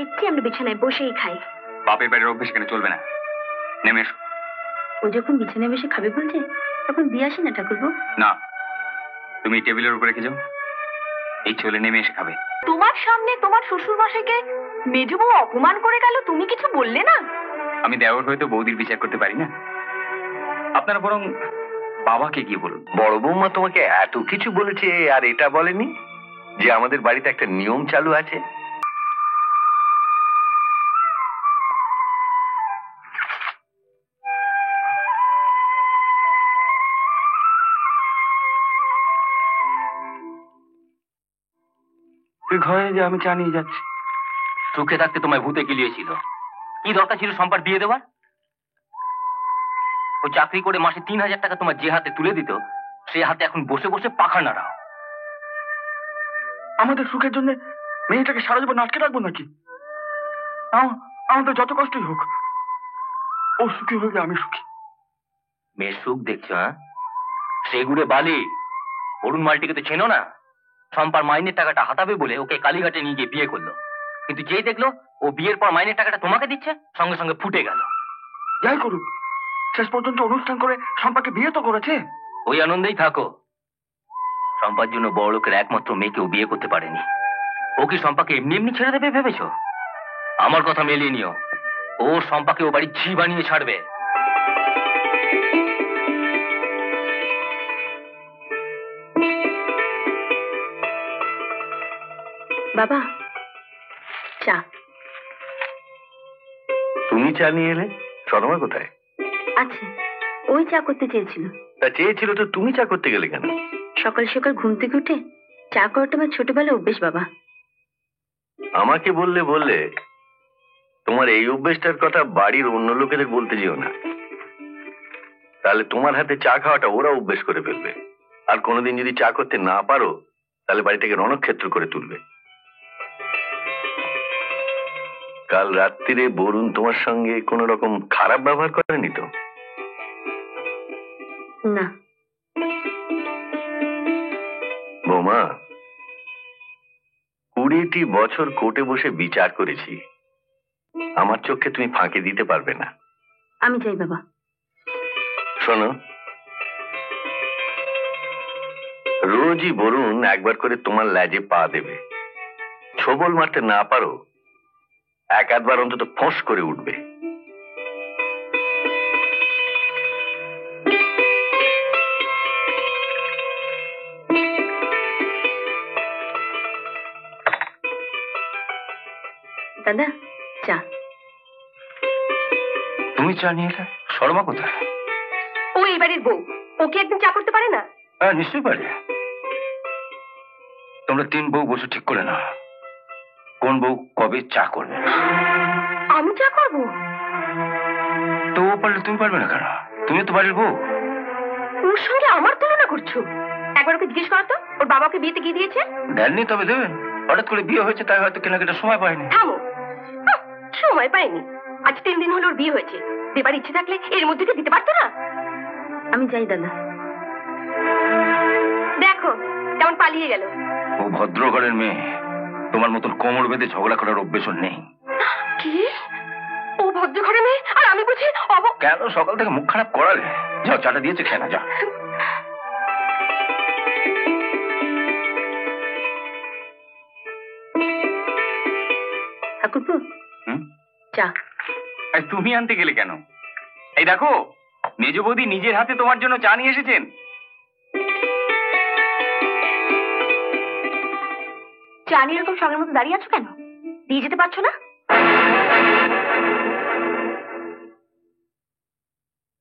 দেখছি আমরা বিছানায় বসেই খাই। বাপের বাড়ির অভ্যেস এখানে চলবে না, নেমে এসো। ও যখন বিছানায় বসে খাবে বলছে তখন দিয়ে আসি না ঠাকুরপো। না, তুমি টেবিলের উপরে রেখে যাও, এই চলে নেমে এসে খাবে। তোমার সামনে তোমার শ্বশুর মশাইকে মেজবউ অপমান করে গেল, তুমি কিছু বললে না? আমি দেওর হয়তো বৌদির বিচার করতে পারি না, আপনারা বরং বাবাকে গিয়ে বলুন। বড় বৌমা তোমাকে এত কিছু বলেছে আর এটা বলেনি যে আমাদের বাড়িতে একটা নিয়ম চালু আছে? তুই ঘরে যে আমি চা নিয়ে যাচ্ছি। সুখে থাকতে তোমায় ভূতে গিলিয়েছিল, কি দরকার ছিল সম্পার বিয়ে দেওয়ার? ও চাকরি করে মাসে 3000 টাকা তোমার যে হাতে তুলে দিত, সে হাতে এখন বসে বসে পাখা নাড়াও। আমাদের সুখের জন্য মেয়েটাকে সারা জীবন আটকে রাখবো নাকি? আমাদের যত কষ্টই হোক, ও সুখী হলে আমি সুখী। মেয়ের সুখ দেখছো? হ্যাঁ, সেগুড়ে বালি অরুণ মালটিকে তো চেনো না? সম্পার মাইনের টাকাটা হাতাবে বলে ওকে কালীঘাটে নিয়ে গিয়ে বিয়ে করলো, কিন্তু যেই দেখলো ও বিয়ের পর মাইনের টাকাটা তোমাকে দিচ্ছে, সঙ্গে সঙ্গে ফুটে গেল। যাই করুক, শেষ পর্যন্ত অনুষ্ঠান করে সম্পাকে বিয়ে তো করেছে। ওই আনন্দেই থাকো। সম্পার জন্য বড় লোকের একমাত্র মেয়েকেও বিয়ে করতে পারেনি, ও কি সম্পাকে এমনি এমনি ছেড়ে দেবে ভেবেছো? আমার কথা মেলিয়ে নিও, ও সম্পাকে ও বাড়ি ঝি বানিয়ে ছাড়বে। বাবা, চা। তুমি চা নিয়ে এলে? সদমা কোথায়? আছে, ওই চা করতে চেয়েছিল। তা চেয়েছিল তো তুমি চা করতে গেলে কেন? সকাল সকাল ঘুম থেকে উঠে চা করাটা আমার ছোটবেলায় অভ্যেস বাবা। আমাকে বললে তোমার এই অভ্যেসটার কথা বাড়ির অন্য লোকেদের বলতে যেও না, তাহলে তোমার হাতে চা খাওয়াটা ওরা অভ্যেস করে ফেলবে, আর কোনোদিন যদি চা করতে না পারো তাহলে বাড়িটাকে রণক্ষেত্র করে তুলবে। কাল রাত্রিরে বরুণ তোমার সঙ্গে কোন রকম খারাপ ব্যবহার করেনি তো? না। বৌমা, 20টি বছর কোর্টে বসে বিচার করেছি, আমার চোখে তুমি ফাঁকি দিতে পারবে না। আমি চাই বাবা। শোনো, রোজই বরুণ একবার করে তোমার ল্যাজে পা দেবে, ছোবল মারতে না পারো এক আধবার অন্তত ফোঁস করে উঠবে। দাদা, চা। তুমি চা নিয়ে এলে? শর্মা কোথায়? ও এই বাড়ির বউ, ওকে একদিন চা করতে পারে না? হ্যাঁ, নিশ্চয়ই পারে। তোমরা 3 বউ বসে ঠিক করে না কোন বউ কবে চা করবে। আমি চা করবো? তো ও পারলে তুমি পারবে না কেন? তুমি তো বাড়ির বউ। ওর সঙ্গে আমার তুলনা করছো? একবার ওকে জিজ্ঞেস করো তো, ওর বাবাকে বিয়েতে গিয়ে দিয়েছে? দেননি, তবে দেবেন। হঠাৎ করে বিয়ে হয়েছে তাই হয়তো কেনাকাটার সময় পায়নি। থামো, সময় পাইনি। আজ 3 দিন হলো ওর বিয়ে হয়েছে, দেবার ইচ্ছে থাকলে এর মধ্যে দিতে পারতো না? আমি যাই দাদা। দেখো কেমন পালিয়ে গেল। ও ভদ্র ঘরের মেয়ে, তোমার মতন কোমর বেঁধে ঝগড়া করার অভ্যেস নেই। কি? ও ভদ্র ঘরের মেয়ে আর আমি বুঝি কেন সকাল থেকে মুখ খারাপ করালে? যাও, চাটা দিয়েছে, খেয়ে না, যাও। ঠাকুরপো, চা। তুমি আনতে গেলে কেন? এই দেখো, মেজ বৌদি নিজের হাতে তোমার জন্য চা নিয়ে এসেছেন। চা নিয়ে এরকম সঙ্গের মতো দাঁড়িয়ে আছো কেন? দিয়ে যেতে পারছো না?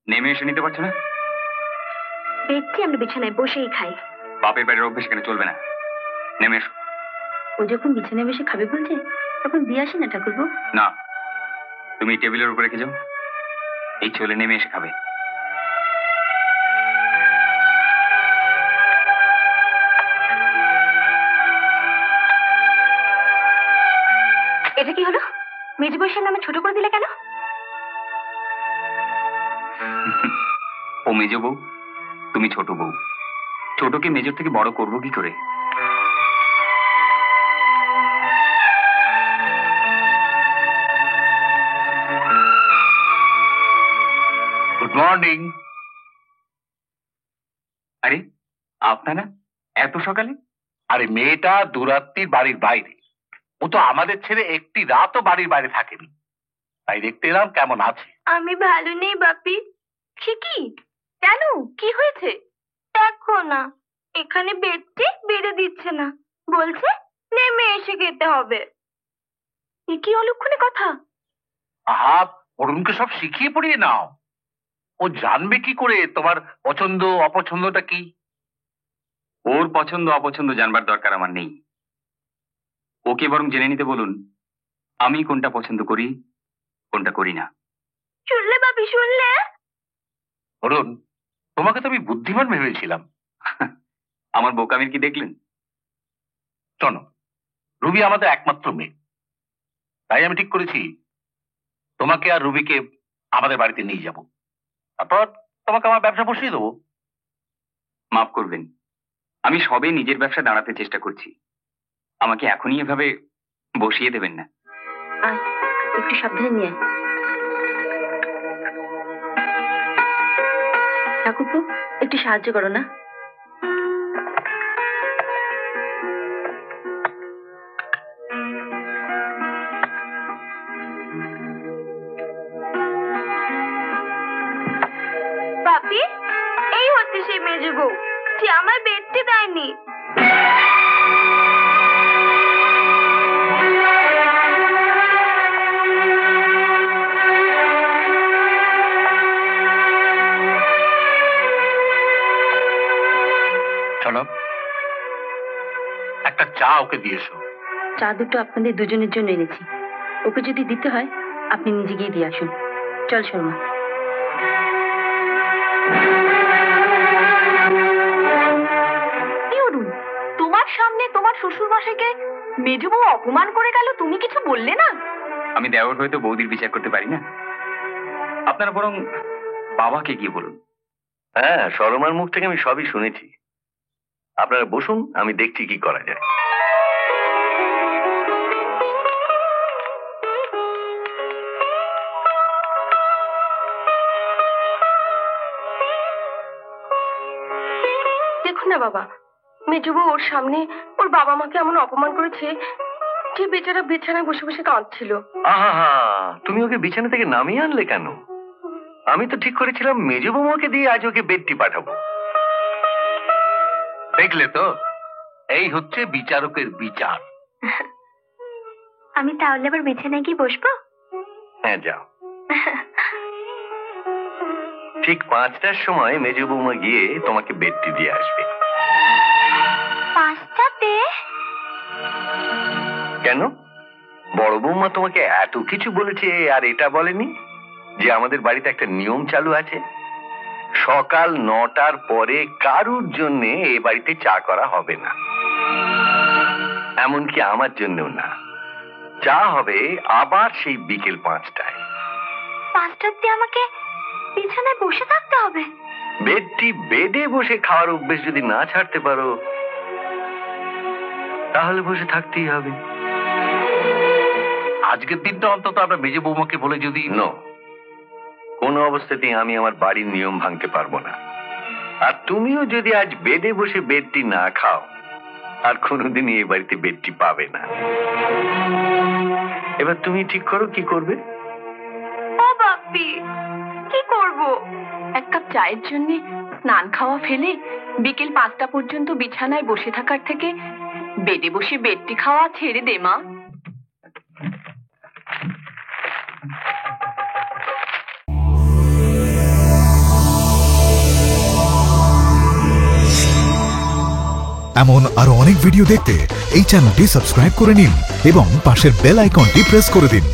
নেমে এসে নিতে পারছো না? দেখছি আমরা বিছানায় বসেই খাই। বাপের বাড়ির অভ্যেস এখানে চলবে না, নেমে এসো। ও যখন বিছানায় বসে খাবে বলছে তখন দিয়ে আসি না ঠাকুরপো। না, তুমি টেবিলের উপরে রেখে যাও, এই চলে নেমে এসে খাবে। এটা কি হলো? মেজ বউয়ের নামে ছোট করে দিলে কেন? ও মেজ বউ, তুমি ছোট বউ। ছোটকে মেজর থেকে বড় করবো কি করে? মর্নিং। আরে আপনারা এত সকালে? আরে মেয়েটা দুরাত্রির বাড়ির বাইরে, ও তো আমাদের ছেড়ে একটি রাতও বাড়ির বাইরে থাকেনি, তাই দেখতে এলাম কেমন আছে। আমি ভালো নেই বাপি। সে কি? কেন, কি হয়েছে? দেখো না, এখানে বেডটি বেড়ে দিচ্ছে না, বলছে নেমে এসে খেতে হবে। এ কি অলক্ষণে কথা? আহা, অরুণকে সব শিখিয়ে পড়িয়ে নাও। ও জানবে কি করে তোমার পছন্দ অপছন্দটা কি? ওর পছন্দ অপছন্দ জানবার দরকার আমার নেই। ওকে বরং জেনে নিতে বলুন আমি কোনটা পছন্দ করি কোনটা করি না। শুনলে বাপি, শুনলে? অরুণ, তোমাকে তো আমি বুদ্ধিমান ভেবেছিলাম। আমার বোকামির কি দেখলেন? শোনো, রুবি আমাদের একমাত্র মেয়ে, তাই আমি ঠিক করেছি তোমাকে আর রুবিকে আমাদের বাড়িতে নিয়ে যাব, তারপর তোমাকে আমার ব্যবসা বসিয়ে দেবো। মাফ করবেন, আমি সবে নিজের ব্যবসা দাঁড়াতে চেষ্টা করছি, আমাকে এখনই এভাবে বসিয়ে দেবেন না। একটু সাবধানে নিয়ে ঠাকুরপো, একটু সাহায্য করো না। বাপি, এই হচ্ছে সেই মেজো বউ, যে আমার বেডটি দেয়নি। চলো, একটা চা ওকে দিয়েছো। চা দুটো আপনাদের দুজনের জন্য এনেছি, ওকে যদি দিতে হয় আপনি নিজে গিয়ে দিয়ে আসুন। চল শর্মা। তোমার সামনে তোমার শ্বশুর মশাইকে মেজো বউ অপমান করে গেল, তুমি কিছু বললে না? আমি দেওর হয়তো বৌদির বিচার করতে পারি না, আপনারা বরং বাবাকে গিয়ে বলুন। হ্যাঁ, সরমার মুখ থেকে আমি সবই শুনেছি। আপনারা বসুন, আমি দেখছি কি করা যায়। দেখুন না বাবা, মেজো বউ ওর সামনে ওর বাবা মাকে এমন অপমান করেছে যে বেচারা বিছানায় বসে বসে কাঁদছিল। আহা, তুমি ওকে বিছানা থেকে নামিয়ে আনলে কেন? আমি তো ঠিক করেছিলাম মেজো বৌমাকে দিয়ে আজ ওকে বেডটি পাঠাবো। দেখলে তো, এই হচ্ছে বিচারকের বিচার। আমি তাহলে আবার বিছানায় গিয়ে বসবো? হ্যাঁ, যাও। ঠিক 5টার সময় মেজো বৌমা গিয়ে তোমাকে বেডটি দিয়ে আসবে। 5টাতে? কেন, বড় বৌমা তোমাকে এত কিছু বলেছে আর এটা বলেনি যে আমাদের বাড়িতে একটা নিয়ম চালু আছে, সকাল 9টার পরে কারুর জন্য এ বাড়িতে চা করা হবে না, এমনকি আমার জন্যও না। চা হবে আবার সেই বিকেল 5টায়। 5টাতে আমাকে বিছানায় বসে থাকতে হবে? বেডটি বেডে বসে খাওয়ার অভ্যেস যদি না ছাড়তে পারো তাহলে বসে থাকতেই হবে। আজকের দিনটা অন্তত আমরা মেজে বৌমাকে বলে যদি কোনো অবস্থাতেই আমি আমার বাড়ির নিয়ম ভাঙতে পারবো না। আর তুমিও যদি আজ বেডে বসে বেডটি না খাও আর কোনোদিনই এই বাড়িতে বেডটি পাবে না। এবার তুমি ঠিক করো কি করবে। ও বাপি, কি করব? 1 কাপ চায়ের জন্য স্নান খাওয়া ফেলে বিকেল 5টা পর্যন্ত বিছানায় বসে থাকার থেকে বেডে বসে বেডটি খাওয়া ছেড়ে দে মা। এমন আরো অনেক ভিডিও দেখতে এই চ্যানেলটি সাবস্ক্রাইব করে নিন এবং পাশের বেল আইকনটি প্রেস করে দিন।